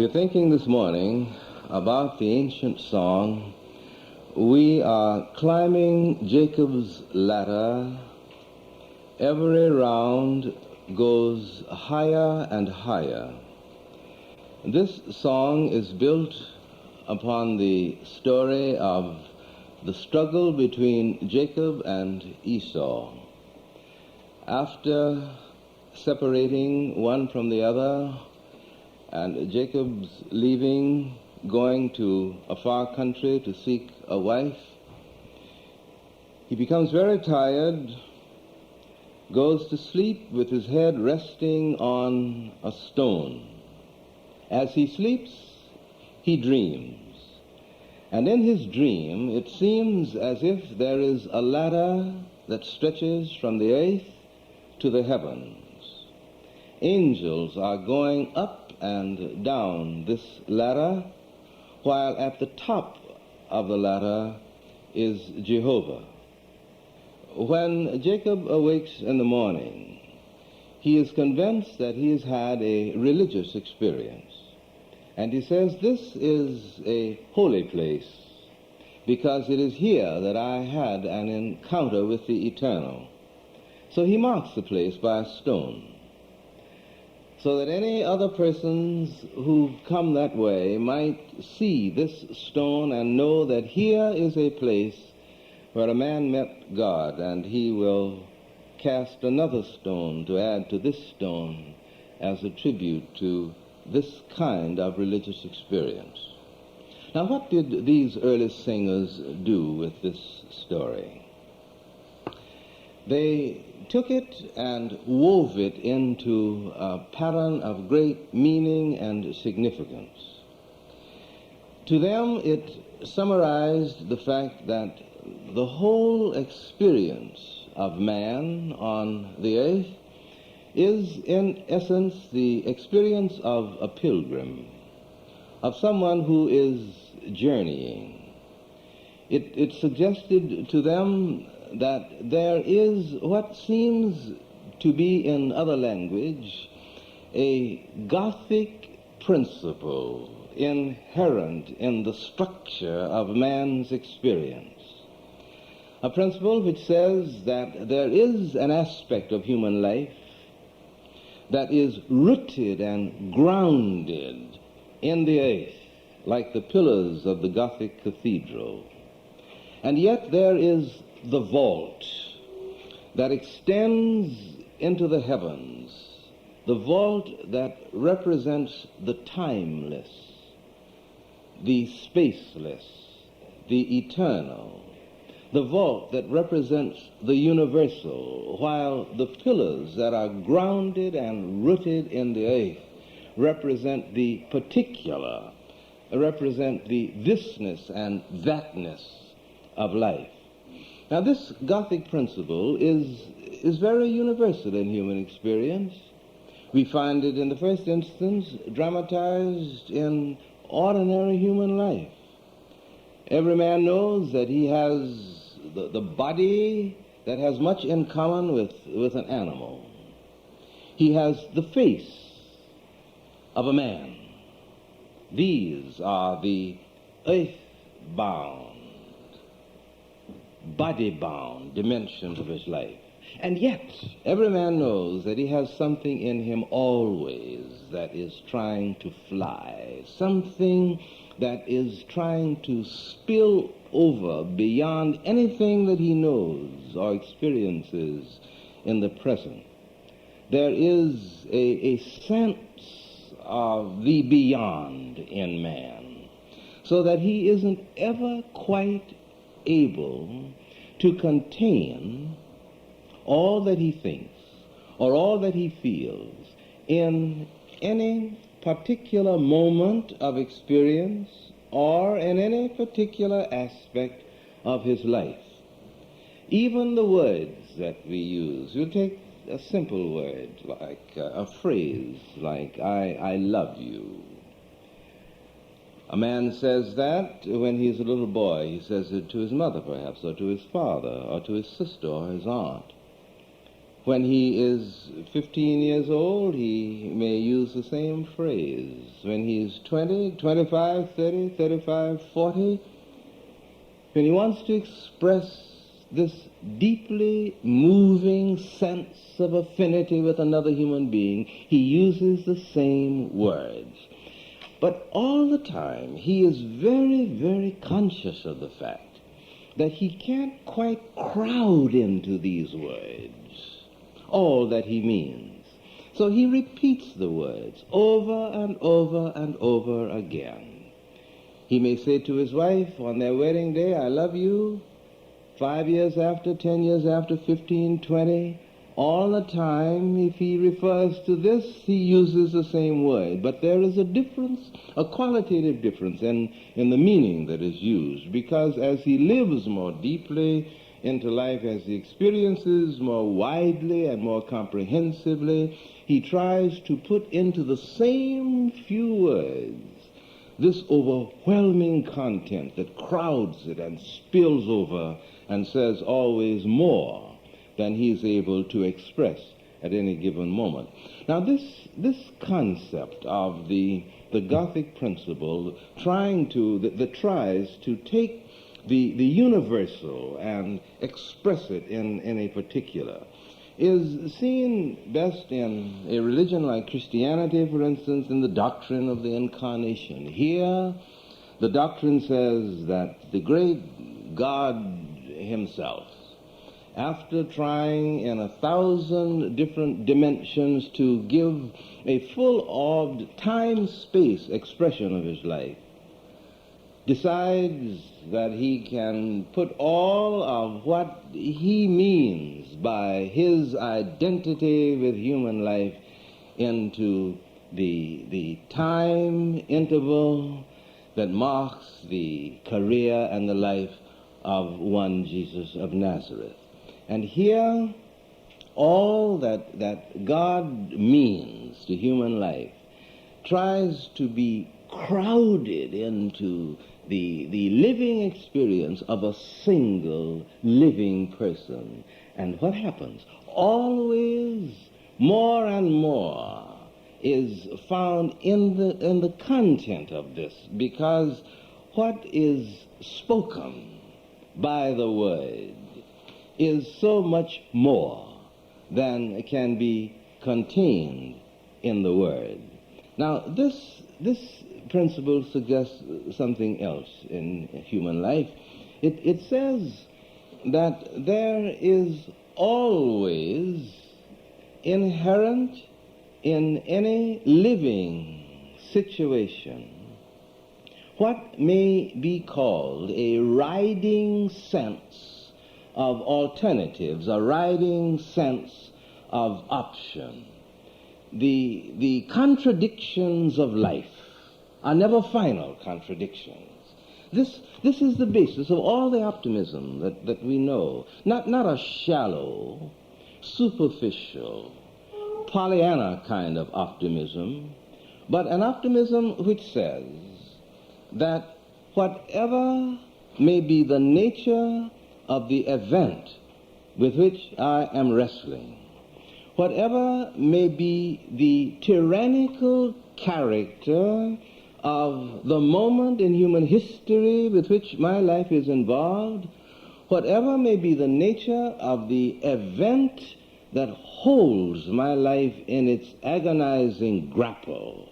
We're thinking this morning about the ancient song, "We are climbing Jacob's ladder, every round goes higher and higher." This song is built upon the story of the struggle between Jacob and Esau. After separating one from the other, and Jacob's leaving, going to a far country to seek a wife, he becomes very tired, goes to sleep with his head resting on a stone. As he sleeps, he dreams. And in his dream, it seems as if there is a ladder that stretches from the earth to the heavens. Angels are going up and down this ladder, while at the top of the ladder is Jehovah. When Jacob awakes in the morning, he is convinced that he has had a religious experience. And he says, "This is a holy place, because it is here that I had an encounter with the Eternal." So he marks the place by a stone, so that any other persons who come that way might see this stone and know that here is a place where a man met God, and he will cast another stone to add to this stone as a tribute to this kind of religious experience. Now, what did these early singers do with this story? They took it and wove it into a pattern of great meaning and significance. To them, it summarized the fact that the whole experience of man on the earth is, in essence, the experience of a pilgrim, of someone who is journeying. It suggested to them that there is what seems to be, in other language, a Gothic principle inherent in the structure of man's experience. A principle which says that there is an aspect of human life that is rooted and grounded in the earth, like the pillars of the Gothic cathedral. And yet there is the vault that extends into the heavens, the vault that represents the timeless, the spaceless, the eternal, the vault that represents the universal, while the pillars that are grounded and rooted in the earth represent the particular, represent the thisness and thatness of life. Now, this Gothic principle is very universal in human experience. We find it in the first instance dramatized in ordinary human life. Every man knows that he has the body that has much in common with an animal. He has the face of a man. These are the earth-bound, body-bound dimensions of his life. And yet, every man knows that he has something in him always that is trying to fly, something that is trying to spill over beyond anything that he knows or experiences in the present. There is a sense of the beyond in man, so that he isn't ever quite able to contain all that he thinks or all that he feels in any particular moment of experience or in any particular aspect of his life. Even the words that we use, we'll take a simple word like a phrase like I love you. A man says that when he's a little boy. He says it to his mother, perhaps, or to his father, or to his sister, or his aunt. When he is 15 years old, he may use the same phrase. When he's 20, 25, 30, 35, 40, when he wants to express this deeply moving sense of affinity with another human being, he uses the same words. But all the time, he is very, very conscious of the fact that he can't quite crowd into these words all that he means. So he repeats the words over and over and over again. He may say to his wife on their wedding day, "I love you," 5 years after, 10 years after, 15, 20. All the time, if he refers to this, he uses the same word. But there is a difference, a qualitative difference in the meaning that is used, because as he lives more deeply into life, as he experiences more widely and more comprehensively, he tries to put into the same few words this overwhelming content that crowds it and spills over and says always more than he's able to express at any given moment. Now this concept of the Gothic principle that tries to take the universal and express it in a particular is seen best in a religion like Christianity, for instance, in the doctrine of the Incarnation. Here, the doctrine says that the great God himself, after trying in 1,000 different dimensions to give a full-orbed time-space expression of his life, decides that he can put all of what he means by his identity with human life into the time interval that marks the career and the life of one Jesus of Nazareth. And here, all that God means to human life tries to be crowded into the living experience of a single living person. And what happens? Always more and more is found in the content of this, because what is spoken by the word is so much more than can be contained in the word. Now, this principle suggests something else in human life. It says that there is always inherent in any living situation what may be called a riding sense of alternatives, a riding sense of option. The contradictions of life are never final contradictions. This is the basis of all the optimism that we know. Not a shallow, superficial, Pollyanna kind of optimism, but an optimism which says that whatever may be the nature of the event with which I am wrestling, whatever may be the tyrannical character of the moment in human history with which my life is involved, whatever may be the nature of the event that holds my life in its agonizing grapple,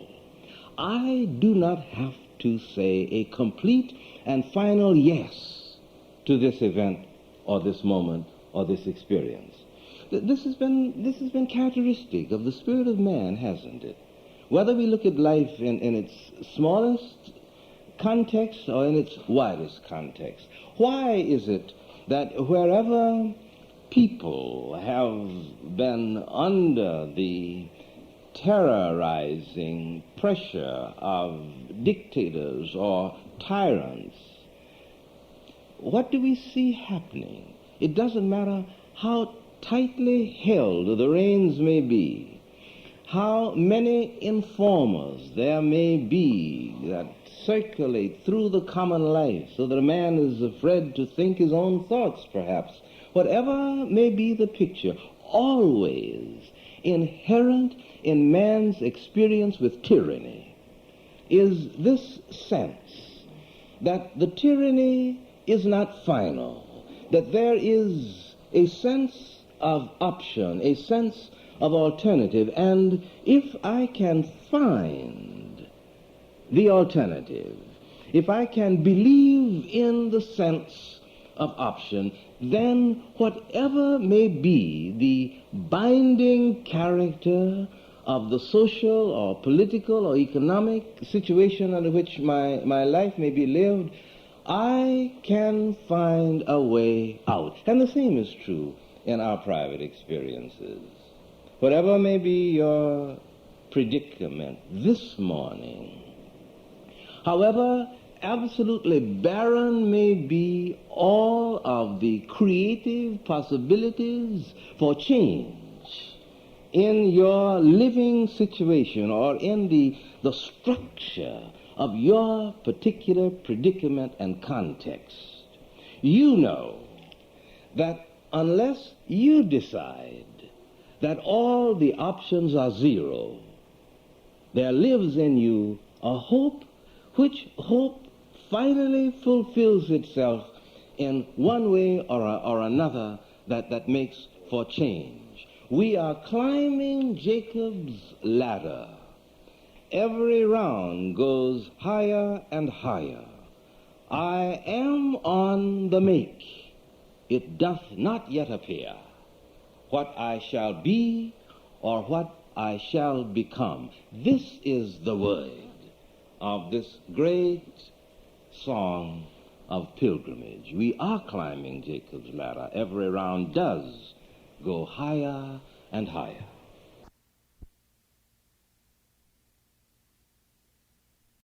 I do not have to say a complete and final yes to this event or this moment or this experience. This has been characteristic of the spirit of man, hasn't it? Whether we look at life in its smallest context or in its widest context. Why is it that wherever people have been under the terrorizing pressure of dictators or tyrants, what do we see happening? It doesn't matter how tightly held the reins may be, how many informers there may be that circulate through the common life so that a man is afraid to think his own thoughts, perhaps. Whatever may be the picture, always inherent in man's experience with tyranny is this sense that the tyranny is not final, that there is a sense of option, a sense of alternative, and if I can find the alternative, if I can believe in the sense of option, then whatever may be the binding character of the social or political or economic situation under which my life may be lived, I can find a way out. And the same is true in our private experiences. Whatever may be your predicament this morning, however absolutely barren may be all of the creative possibilities for change in your living situation or in the structure of your particular predicament and context, you know that unless you decide that all the options are zero, there lives in you a hope, which hope finally fulfills itself in one way or another that makes for change. We are climbing Jacob's ladder. Every round goes higher and higher. I am on the make. It doth not yet appear what I shall be or what I shall become. This is the word of this great song of pilgrimage. We are climbing Jacob's ladder. Every round does go higher and higher.